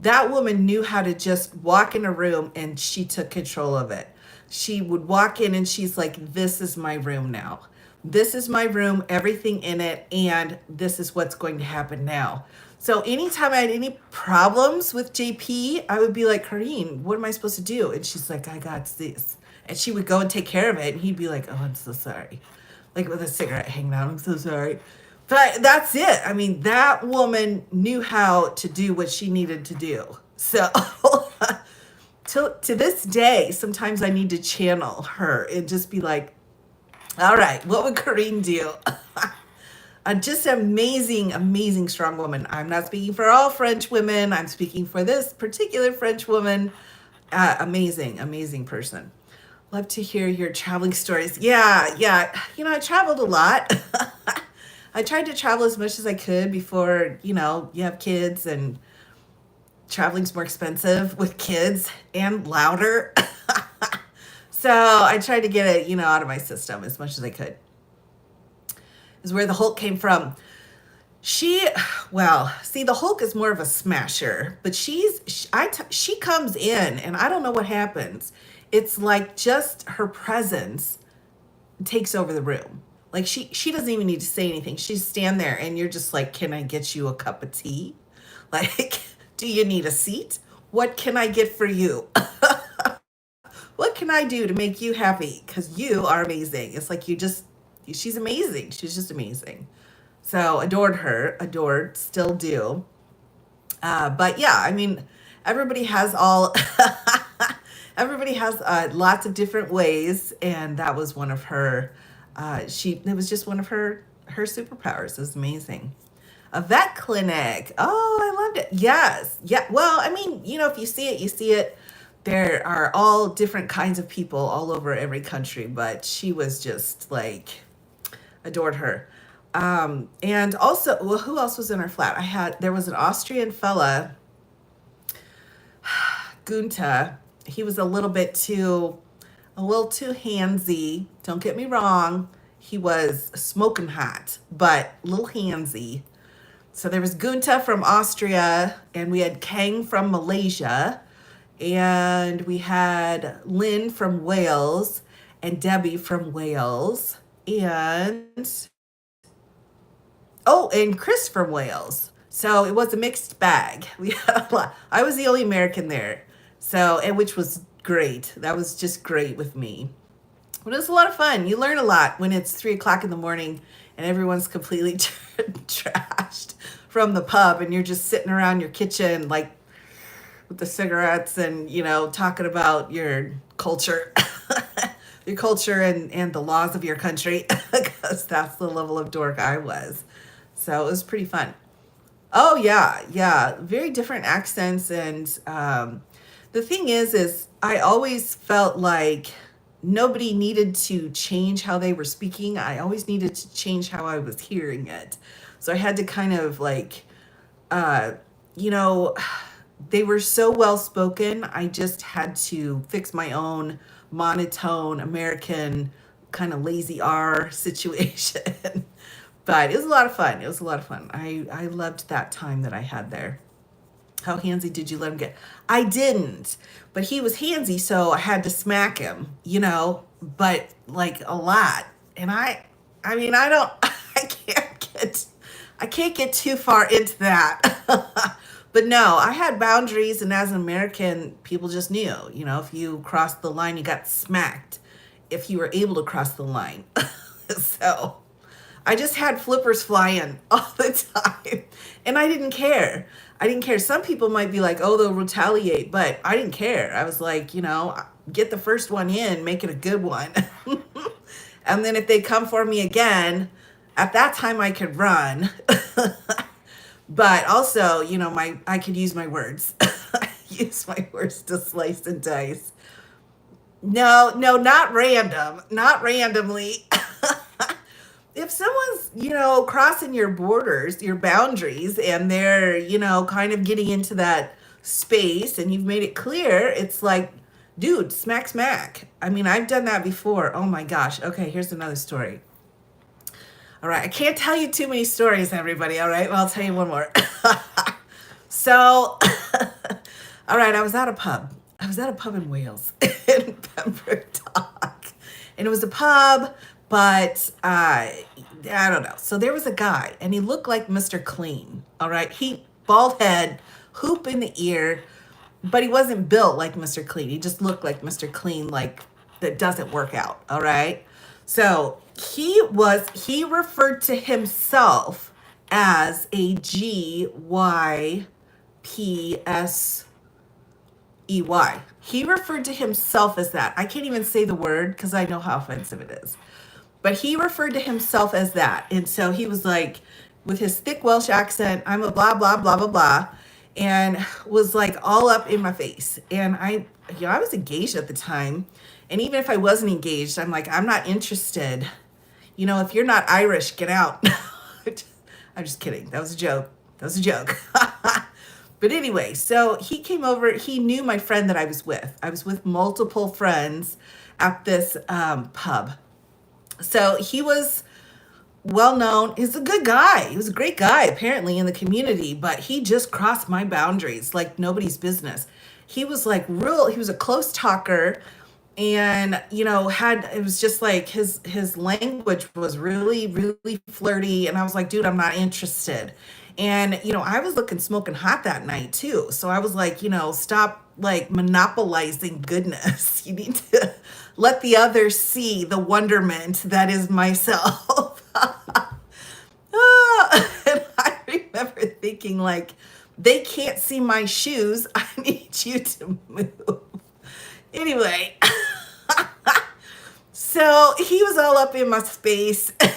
That woman knew how to just walk in a room and she took control of it. She would walk in and she's like, this is my room now. This is my room, everything in it, and this is what's going to happen now. So anytime I had any problems with JP, I would be like, Corinne, what am I supposed to do? And she's like, I got this. And she would go and take care of it. And he'd be like, oh, I'm so sorry. Like with a cigarette hanging out, I'm so sorry. But that's it. I mean, that woman knew how to do what she needed to do. So to this day, sometimes I need to channel her and just be like, all right, what would Corinne do? Just amazing, amazing, strong woman. I'm not speaking for all French women. I'm speaking for this particular French woman. Amazing, amazing person. Love to hear your traveling stories. Yeah. I traveled a lot. I tried to travel as much as I could before, you have kids, and traveling's more expensive with kids and louder. So I tried to get it, out of my system as much as I could. Is where the Hulk came from. See, the Hulk is more of a smasher, but she comes in and I don't know what happens. It's like just her presence takes over the room. Like she doesn't even need to say anything. She's stand there and you're just like, can I get you a cup of tea? Like, do you need a seat? What can I get for you? What can I do to make you happy? Because you are amazing. It's like she's amazing. She's just amazing. So adored, still do. But yeah, I mean, everybody has lots of different ways. And that was one of her, it was just one of her superpowers. It was amazing. A vet clinic. Oh, I loved it. Yes. Yeah. Well, I mean, if you see it, you see it. There are all different kinds of people all over every country, but she was just like, adored her. And also, well, who else was in her flat? There was an Austrian fella, Gunther. He was a little too handsy. Don't get me wrong. He was smoking hot, but a little handsy. So there was Gunther from Austria, and we had Kang from Malaysia, And we had Lynn from Wales and Debbie from Wales. And oh, and Chris from Wales. So it was a mixed bag. We had a lot. I was the only American there. So, and which was great. That was just great with me. But it was a lot of fun. You learn a lot when it's 3 o'clock in the morning and everyone's completely trashed from the pub and you're just sitting around your kitchen like with the cigarettes and, talking about your culture, your culture and the laws of your country, because that's the level of dork I was. So it was pretty fun. Oh yeah, yeah, very different accents, and the thing is I always felt like nobody needed to change how they were speaking. I always needed to change how I was hearing it. So I had to kind of like, uh, you know, they were so well spoken. I just had to fix my own monotone American kind of lazy R situation. But it was a lot of fun. It was a lot of fun. I loved that time that I had there. How handsy did you let him get? I didn't, but he was handsy, so I had to smack him, but like a lot. And I mean, I don't, I can't get too far into that. But no, I had boundaries, and as an American, people just knew, if you crossed the line, you got smacked if you were able to cross the line. So I just had flippers flying all the time, and I didn't care. I didn't care. Some people might be like, oh, they'll retaliate, but I didn't care. I was like, get the first one in, make it a good one. And then if they come for me again, at that time I could run. But also, I could use my words. Use my words to slice and dice. No, not random. Not randomly. If someone's, crossing your borders, your boundaries, and they're, kind of getting into that space and you've made it clear, it's like, dude, smack, smack. I mean, I've done that before. Oh my gosh. Okay, here's another story. All right, I can't tell you too many stories, everybody. All right, well, I'll tell you one more. So, all right, I was at a pub. I was at a pub in Wales, in Pembroke Dock. And it was a pub, but I don't know. So there was a guy, and he looked like Mr. Clean. All right, he bald head, hoop in the ear, but he wasn't built like Mr. Clean. He just looked like Mr. Clean, like that doesn't work out. All right. So he referred to himself as a GYPSEY. He referred to himself as that. I can't even say the word because I know how offensive it is. But he referred to himself as that. And so he was like, with his thick Welsh accent, I'm a blah, blah, blah, blah, blah, and was like all up in my face. And I was engaged at the time. And even if I wasn't engaged, I'm like, I'm not interested. If you're not Irish, get out. I'm just kidding. That was a joke. That was a joke. But anyway, so he came over. He knew my friend that I was with. I was with multiple friends at this pub. So he was well known. He's a good guy. He was a great guy, apparently, in the community, but he just crossed my boundaries like nobody's business. He was like he was a close talker, and it was just like his language was really, really flirty. And I was like, dude, I'm not interested. And I was looking smoking hot that night too. So I was like, stop like monopolizing goodness. You need to let the others see the wonderment that is myself. And I remember thinking like, they can't see my shoes. I need you to move. Anyway, so he was all up in my space, and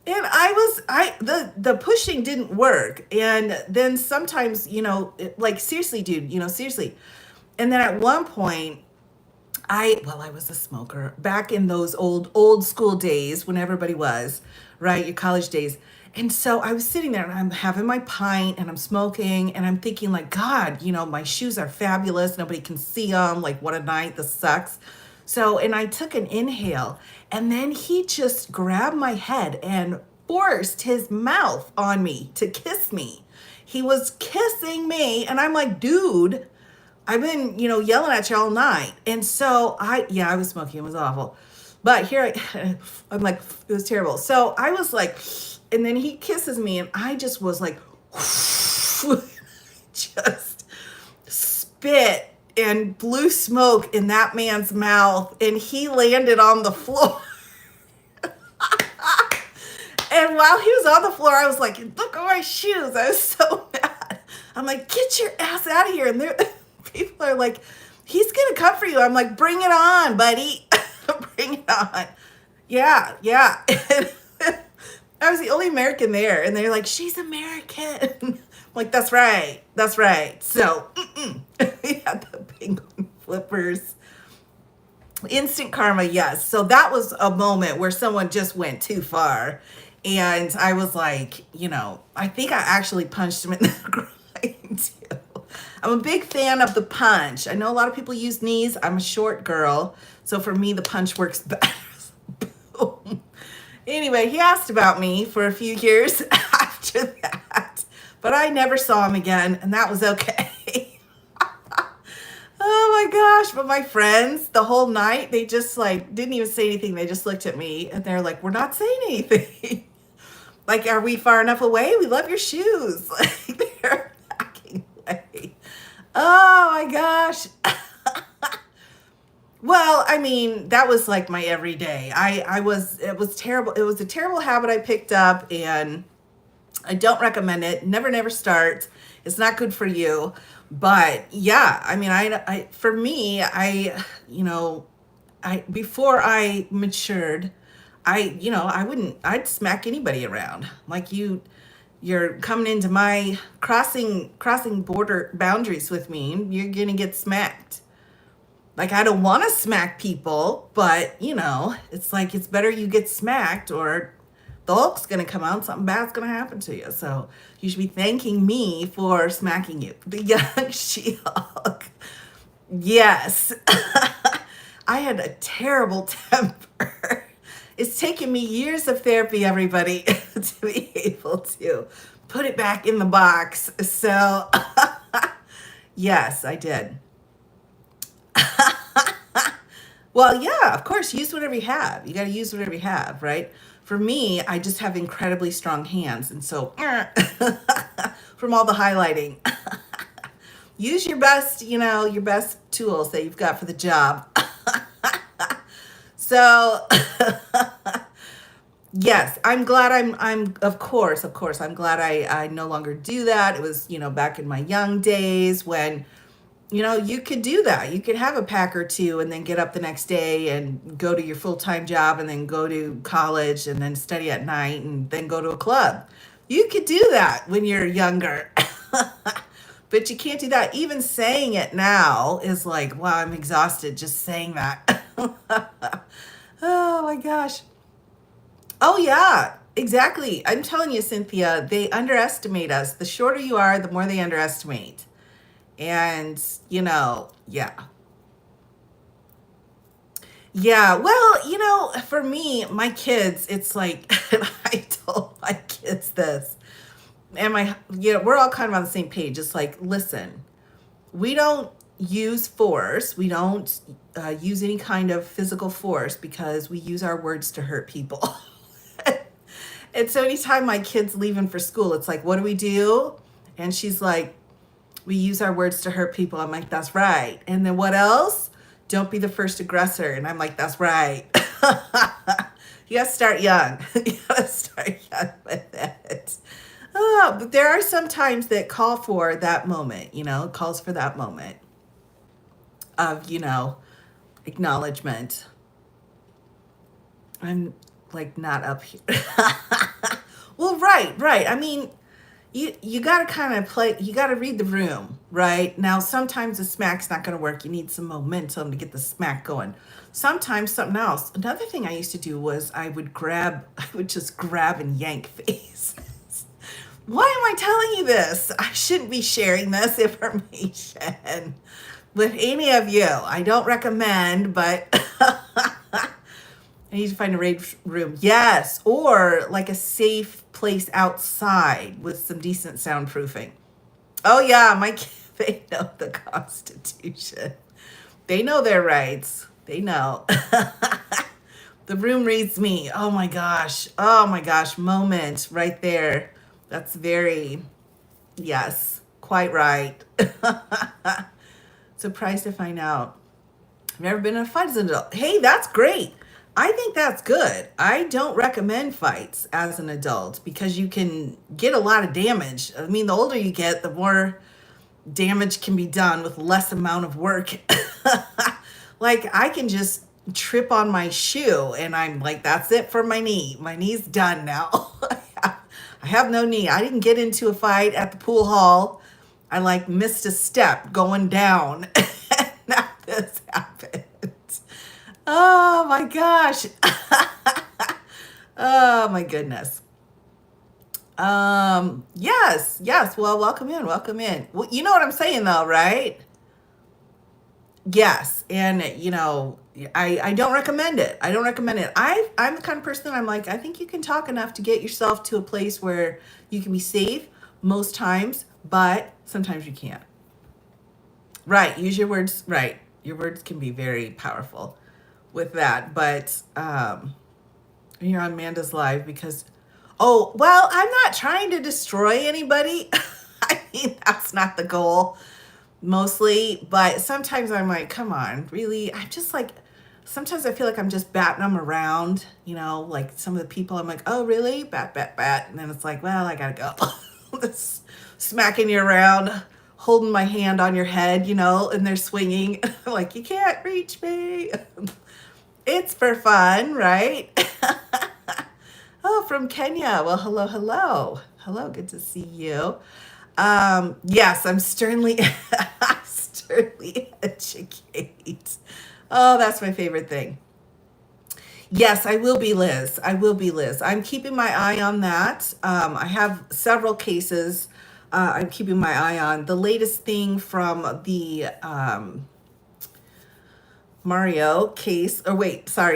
the pushing didn't work. And then sometimes, like seriously, dude, seriously. And then at one point, I was a smoker back in those old school days when everybody was, right, your college days. And so I was sitting there and I'm having my pint and I'm smoking and I'm thinking like, God, my shoes are fabulous. Nobody can see them. Like, what a night. This sucks. So, and I took an inhale, and then he just grabbed my head and forced his mouth on me to kiss me. He was kissing me, and I'm like, dude, I've been, yelling at you all night. And so I was smoking. It was awful. But here I'm like, it was terrible. So I was like, and then he kisses me, and I just was like, just spit and blew smoke in that man's mouth, and he landed on the floor. And while he was on the floor, I was like, look at my shoes. I was so mad. I'm like, get your ass out of here. And people are like, he's going to come for you. I'm like, bring it on, buddy. Bring it on. Yeah, yeah. I was the only American there. And they're like, she's American. I'm like, that's right. That's right. So we had the penguin flippers. Instant karma, yes. So that was a moment where someone just went too far. And I was like, I think I actually punched him in the groin too. I'm a big fan of the punch. I know a lot of people use knees. I'm a short girl. So for me, the punch works better. Boom. Anyway, he asked about me for a few years after that. But I never saw him again, and that was okay. Oh my gosh, but my friends the whole night, they just like didn't even say anything. They just looked at me and they're like, we're not saying anything. Like, are we far enough away? We love your shoes. Like, they're backing away. Oh my gosh. Well, I mean, that was like my everyday. It was terrible. It was a terrible habit I picked up, and I don't recommend it. Never start. It's not good for you. But yeah, I mean, for me, before I matured, I'd smack anybody around. Like, you're coming into my crossing border boundaries with me, and you're gonna get smacked. Like, I don't want to smack people, but it's like, it's better you get smacked, or the Hulk's gonna come out, something bad's gonna happen to you. So you should be thanking me for smacking you. The young She-Hulk. Yes. I had a terrible temper. It's taken me years of therapy, everybody, to be able to put it back in the box. So yes, I did. Well, yeah, of course, use whatever you have. You got to use whatever you have, right? For me, I just have incredibly strong hands. And so from all the highlighting, use your best, your best tools that you've got for the job. So yes, I'm glad I'm of course, I'm glad I no longer do that. It was, back in my young days when, you could do that. You could have a pack or two and then get up the next day and go to your full-time job and then go to college and then study at night and then go to a club. You could do that when you're younger. But you can't do that. Even saying it now is like, wow, I'm exhausted just saying that. Oh my gosh. Oh yeah, exactly. I'm telling you, Cynthia, they underestimate us. The shorter you are, the more they underestimate. And, yeah. Yeah, well, for me, my kids, it's like, and I told my kids this, and we're all kind of on the same page. It's like, listen, we don't use force. We don't use any kind of physical force because we use our words to hurt people. And so anytime my kid's leaving for school, it's like, what do we do? And she's like, we use our words to hurt people. I'm like, that's right. And then what else? Don't be the first aggressor. And I'm like, that's right. You got to start young. You got to start young with it. Oh, but there are some times that call for that moment, calls for that moment of, acknowledgement. I'm like not up here. Well, right. I mean, you got to kind of you got to read the room, right? Now, sometimes the smack's not going to work. You need some momentum to get the smack going. Sometimes something else. Another thing I used to do was I would just grab and yank faces. Why am I telling you this? I shouldn't be sharing this information with any of you. I don't recommend, but I need to find a raid room. Yes, or like a safe place outside with some decent soundproofing. Oh yeah, They know the Constitution. They know their rights. They know. The room reads me. Oh my gosh. Oh my gosh. Moment right there. That's very, yes, quite right. Surprised to find out. I've never been in a fight as an adult. Hey, that's great. I think that's good. I don't recommend fights as an adult because you can get a lot of damage. I mean, the older you get, the more damage can be done with less amount of work. Like I can just trip on my shoe and I'm like, that's it for my knee. My knee's done now. I have no knee. I didn't get into a fight at the pool hall. I like missed a step going down. And now this happened. Oh my gosh. Oh my goodness. Yes. Well, welcome in. Well, you know what I'm saying though, right? Yes. And I don't recommend it. I'm the kind of person that I'm like, I think you can talk enough to get yourself to a place where you can be safe most times, but sometimes you can't. Right. Use your words. Right. Your words can be very powerful with that. But you're on Manda's live because, oh, well, I'm not trying to destroy anybody. I mean, that's not the goal mostly, but sometimes I'm like, come on, really? I'm just like, sometimes I feel like I'm just batting them around, like some of the people I'm like, oh, really? Bat. And then it's like, well, I gotta go. This smacking you around, holding my hand on your head, and they're swinging. Like, you can't reach me. It's for fun, right? Oh, from Kenya. Well, hello. Hello, good to see you. Yes, I'm sternly educate. Oh, that's my favorite thing. Yes, I will be Liz. I'm keeping my eye on that. I have several cases I'm keeping my eye on. The latest thing from the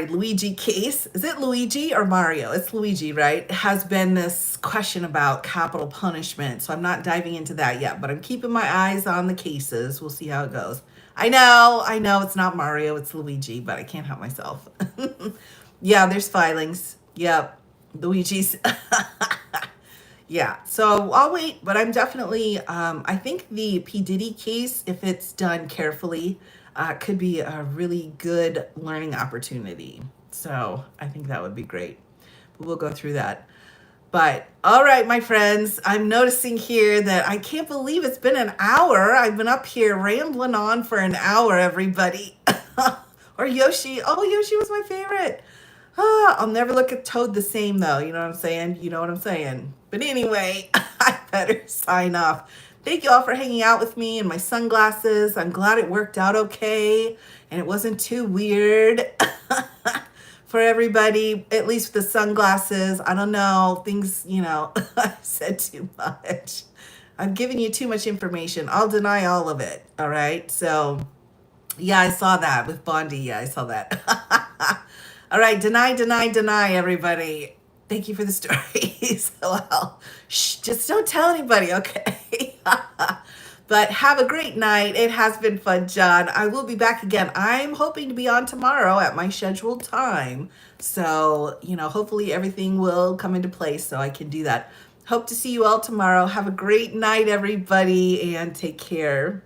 Luigi case. Is it Luigi or Mario? It's Luigi, right? Has been this question about capital punishment. So I'm not diving into that yet, but I'm keeping my eyes on the cases. We'll see how it goes. I know it's not Mario, it's Luigi, but I can't help myself. Yeah, there's filings. Yep. Luigi's. Yeah, so I'll wait, but I'm definitely, I think the P. Diddy case, if it's done carefully, could be a really good learning opportunity. So I think that would be great. But we'll go through that. But all right, my friends, I'm noticing here that I can't believe it's been an hour. I've been up here rambling on for an hour, everybody. Or Yoshi. Oh, Yoshi was my favorite. I'll never look at Toad the same, though. You know what I'm saying? But anyway, I better sign off. Thank you all for hanging out with me in my sunglasses. I'm glad it worked out okay and it wasn't too weird for everybody, at least with the sunglasses. I don't know, things, I said too much. I'm giving you too much information. I'll deny all of it, all right? So, yeah, I saw that with Bondi. Yeah, I saw that. All right, deny, everybody. Thank you for the stories. Well, just don't tell anybody, okay? But have a great night. It has been fun, John. I will be back again. I'm hoping to be on tomorrow at my scheduled time. So, hopefully everything will come into place so I can do that. Hope to see you all tomorrow. Have a great night, everybody, and take care.